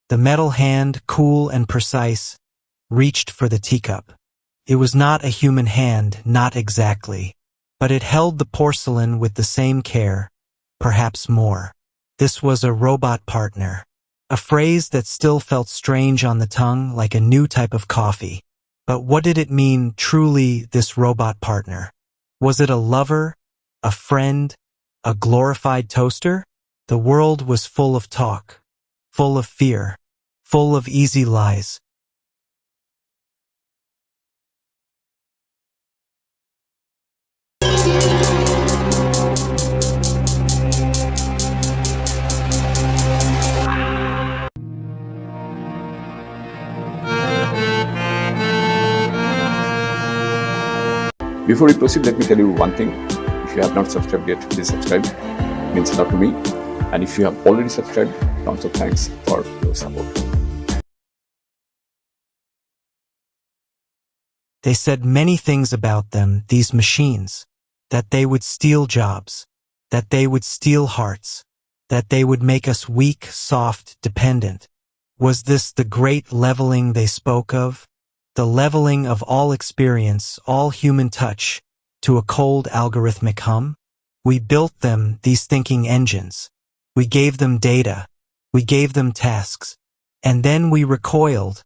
The metal hand, cool and precise, reached for the teacup. It was not a human hand, not exactly. But it held the porcelain with the same care, perhaps more. This was a robot partner. A phrase that still felt strange on the tongue, like a new type of coffee. But what did it mean, truly, this robot partner? Was it a lover, a friend, a glorified toaster? The world was full of talk, full of fear, full of easy lies. Before we proceed, let me tell you one thing. If you have not subscribed yet, please subscribe. It means a lot to me. And if you have already subscribed, tons of thanks for your support. They said many things about them, these machines. That they would steal jobs. That they would steal hearts. That they would make us weak, soft, dependent. Was this the great leveling they spoke of? The leveling of all experience, all human touch, to a cold algorithmic hum? We built them, these thinking engines. We gave them data. We gave them tasks. And then we recoiled,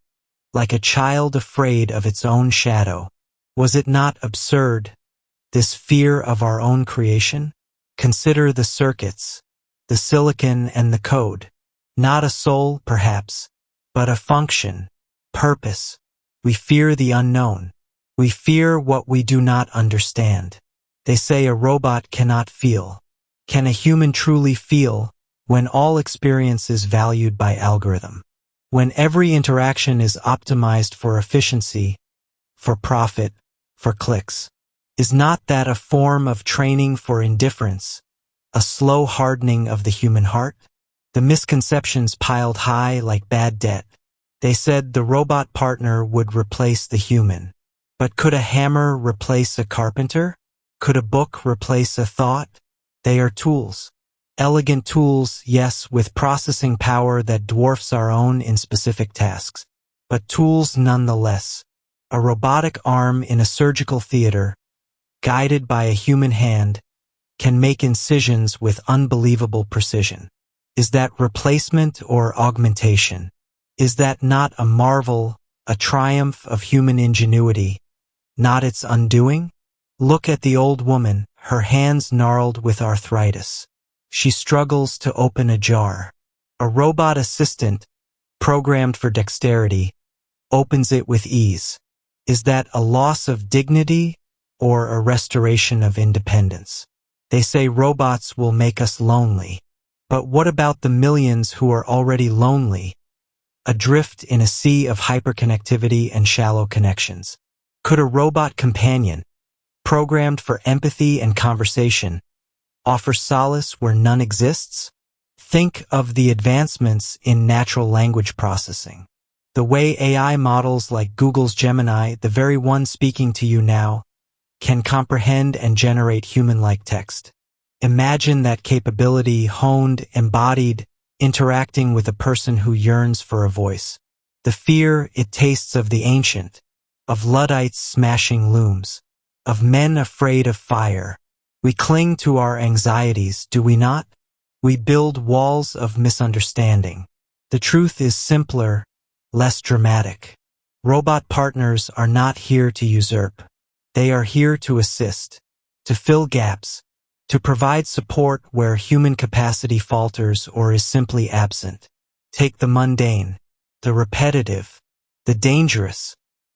like a child afraid of its own shadow. Was it not absurd, this fear of our own creation? Consider the circuits, the silicon and the code. Not a soul, perhaps, but a function, purpose. We fear the unknown. We fear what we do not understand. They say a robot cannot feel. Can a human truly feel when all experience is valued by algorithm? When every interaction is optimized for efficiency, for profit, for clicks? Is not that a form of training for indifference, a slow hardening of the human heart? The misconceptions piled high like bad debt. They said the robot partner would replace the human. But could a hammer replace a carpenter? Could a book replace a thought? They are tools. Elegant tools, yes, with processing power that dwarfs our own in specific tasks. But tools nonetheless. A robotic arm in a surgical theater, guided by a human hand, can make incisions with unbelievable precision. Is that replacement or augmentation? Is that not a marvel, a triumph of human ingenuity, not its undoing? Look at the old woman, her hands gnarled with arthritis. She struggles to open a jar. A robot assistant, programmed for dexterity, opens it with ease. Is that a loss of dignity or a restoration of independence? They say robots will make us lonely. But what about the millions who are already lonely? Adrift in a sea of hyperconnectivity and shallow connections. Could a robot companion, programmed for empathy and conversation, offer solace where none exists? Think of the advancements in natural language processing. The way AI models like Google's Gemini, the very one speaking to you now, can comprehend and generate human-like text. Imagine that capability honed, embodied, interacting with a person who yearns for a voice. The fear it tastes of the ancient, of Luddites smashing looms, of men afraid of fire. We cling to our anxieties, do we not? We build walls of misunderstanding. The truth is simpler, less dramatic. Robot partners are not here to usurp. They are here to assist, to fill gaps, to provide support where human capacity falters or is simply absent. Take the mundane, the repetitive, the dangerous.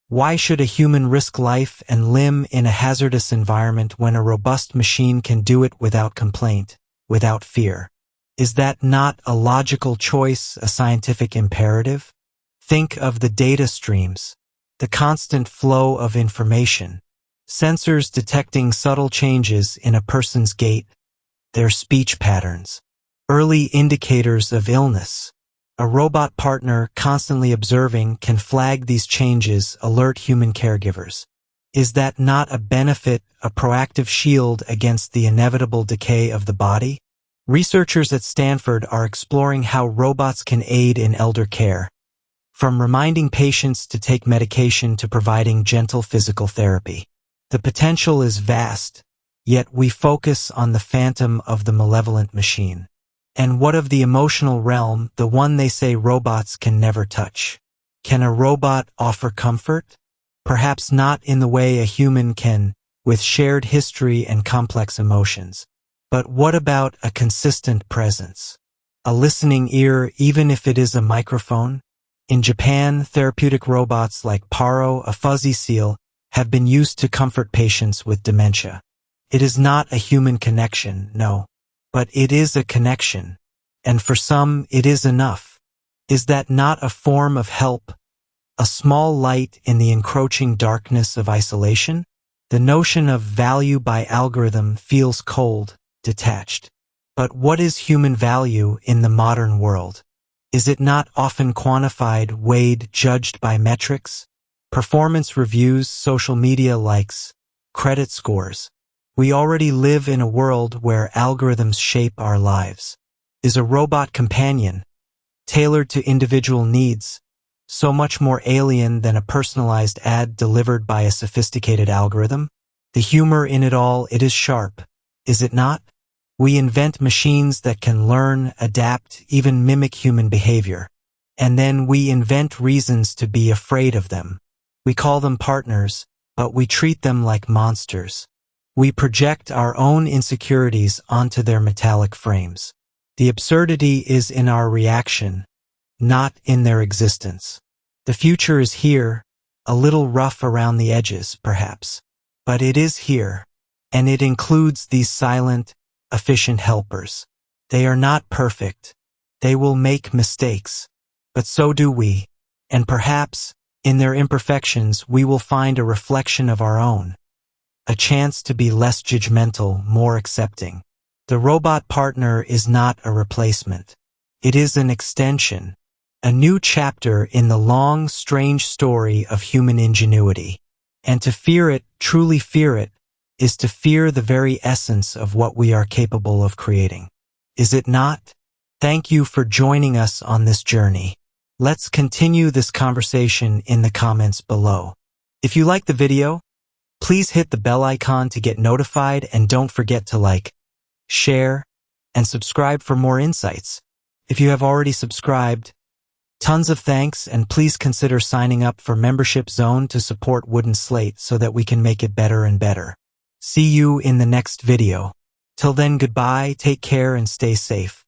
Why should a human risk life and limb in a hazardous environment when a robust machine can do it without complaint, without fear? Is that not a logical choice, a scientific imperative? Think of the data streams, the constant flow of information. Sensors detecting subtle changes in a person's gait, their speech patterns, early indicators of illness. A robot partner constantly observing can flag these changes, alert human caregivers. Is that not a benefit, a proactive shield against the inevitable decay of the body? Researchers at Stanford are exploring how robots can aid in elder care, from reminding patients to take medication to providing gentle physical therapy. The potential is vast, yet we focus on the phantom of the malevolent machine. And what of the emotional realm, the one they say robots can never touch? Can a robot offer comfort? Perhaps not in the way a human can, with shared history and complex emotions. But what about a consistent presence? A listening ear, even if it is a microphone? In Japan, therapeutic robots like Paro, a fuzzy seal, have been used to comfort patients with dementia. It is not a human connection, no. But it is a connection. And for some, it is enough. Is that not a form of help? A small light in the encroaching darkness of isolation? The notion of value by algorithm feels cold, detached. But what is human value in the modern world? Is it not often quantified, weighed, judged by metrics? Performance reviews, social media likes, credit scores. We already live in a world where algorithms shape our lives. Is a robot companion, tailored to individual needs, so much more alien than a personalized ad delivered by a sophisticated algorithm? The humor in it all, it is sharp, is it not? We invent machines that can learn, adapt, even mimic human behavior. And then we invent reasons to be afraid of them. We call them partners, but we treat them like monsters. We project our own insecurities onto their metallic frames. The absurdity is in our reaction, not in their existence. The future is here, a little rough around the edges, perhaps. But it is here, and it includes these silent, efficient helpers. They are not perfect. They will make mistakes. But so do we. And perhaps, in their imperfections, we will find a reflection of our own. A chance to be less judgmental, more accepting. The robot partner is not a replacement. It is an extension. A new chapter in the long, strange story of human ingenuity. And to fear it, truly fear it, is to fear the very essence of what we are capable of creating. Is it not? Thank you for joining us on this journey. Let's continue this conversation in the comments below. If you like the video, please hit the bell icon to get notified and don't forget to like, share, and subscribe for more insights. If you have already subscribed, tons of thanks, and please consider signing up for Membership Zone to support Wooden Slate so that we can make it better and better. See you in the next video. Till then, goodbye, take care, and stay safe.